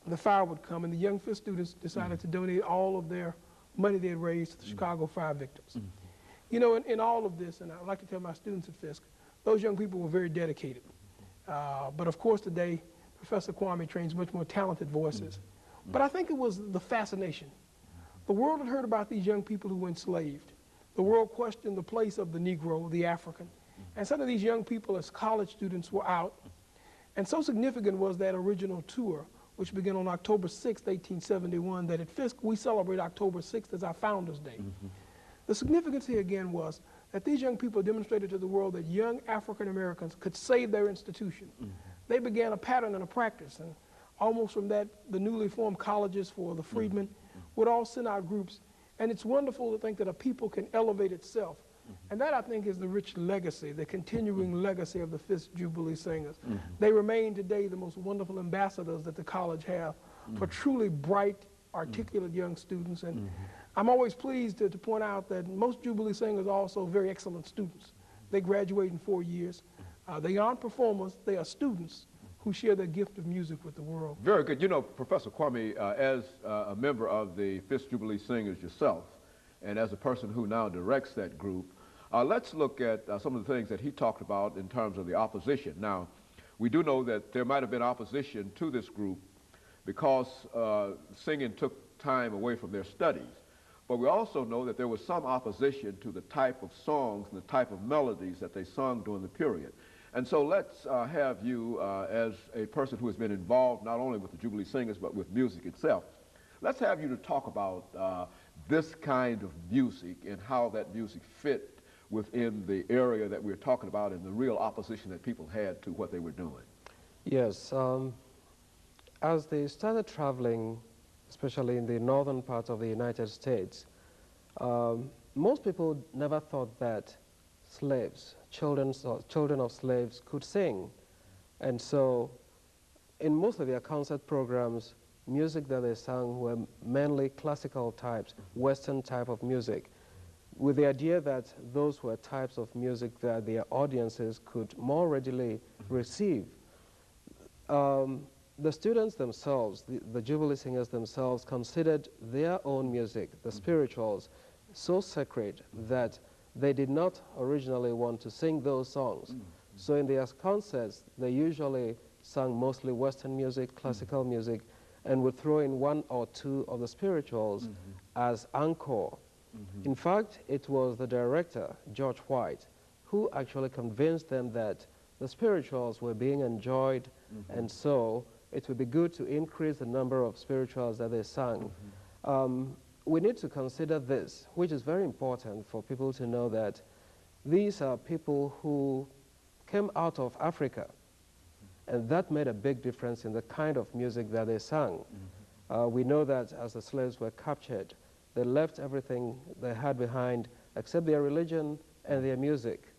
the fire would come, and the young Fisk students decided to donate all of their money they had raised to the Chicago fire victims. You know, in all of this, and I like to tell my students at Fisk, those young people were very dedicated. But of course today, Professor Kwame trains much more talented voices. But I think it was the fascination. The world had heard about these young people who were enslaved. The world questioned the place of the Negro, the African. And some of these young people as college students were out. And so significant was that original tour, which began on October 6, 1871, that at Fisk we celebrate October 6th as our Founders Day. The significance here again was that these young people demonstrated to the world that young African Americans could save their institution. They began a pattern and a practice, and almost from that, the newly formed colleges for the freedmen would all send out groups. And it's wonderful to think that a people can elevate itself. And that, I think, is the rich legacy, the continuing legacy of the Fisk Jubilee singers. They remain today the most wonderful ambassadors that the college have for truly bright, articulate young students. And I'm always pleased to point out that most Jubilee singers are also very excellent students. They graduate in 4 years. They aren't performers, they are students who share their gift of music with the world. Very good. You know, Professor Kwame, as a member of the Fisk Jubilee Singers yourself, and as a person who now directs that group, let's look at some of the things that he talked about in terms of the opposition. Now, we do know that there might have been opposition to this group because singing took time away from their studies. But we also know that there was some opposition to the type of songs and the type of melodies that they sung during the period. And so let's have you, as a person who has been involved not only with the Jubilee Singers, but with music itself, let's have you to talk about this kind of music and how that music fit within the area that we're talking about and the real opposition that people had to what they were doing. Yes. As they started traveling, especially in the northern part of the United States, most people never thought that slaves, children of slaves could sing. And so in most of their concert programs, music that they sang were mainly classical types, Western type of music, with the idea that those were types of music that their audiences could more readily receive. The students themselves, the Jubilee singers themselves, considered their own music, the spirituals, so sacred that they did not originally want to sing those songs. So in their concerts, they usually sang mostly Western music, classical music, and would throw in one or two of the spirituals as encore. In fact, it was the director, George White, who actually convinced them that the spirituals were being enjoyed, and so it would be good to increase the number of spirituals that they sang. We need to consider this, which is very important for people to know that these are people who came out of Africa, and that made a big difference in the kind of music that they sang. We know that as the slaves were captured, they left everything they had behind except their religion and their music.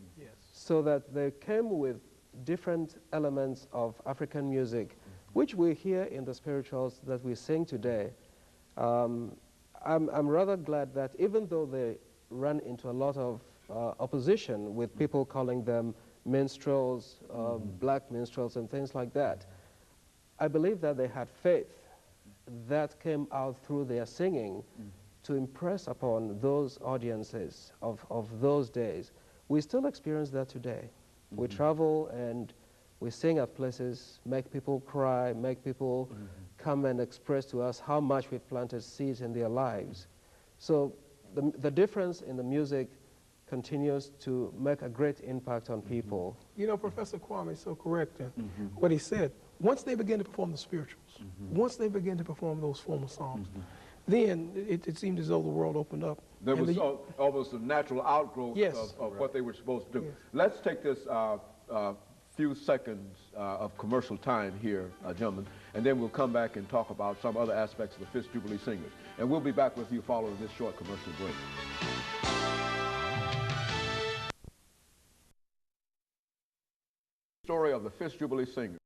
So that they came with different elements of African music, which we hear in the spirituals that we sing today. I'm rather glad that even though they ran into a lot of opposition with people calling them minstrels, black minstrels and things like that, I believe that they had faith that came out through their singing to impress upon those audiences of those days. We still experience that today. We travel and we sing at places, make people cry, make people come and express to us how much we've planted seeds in their lives. So the difference in the music continues to make a great impact on people. You know, Professor Kwame is so correct in what he said. Once they begin to perform the spirituals, once they begin to perform those formal songs, then it seemed as though the world opened up. There was almost a natural outgrowth of what they were supposed to do. Let's take this few seconds of commercial time here, gentlemen, and then we'll come back and talk about some other aspects of the Fisk Jubilee Singers. And we'll be back with you following this short commercial break. Story of the Fisk Jubilee Singers.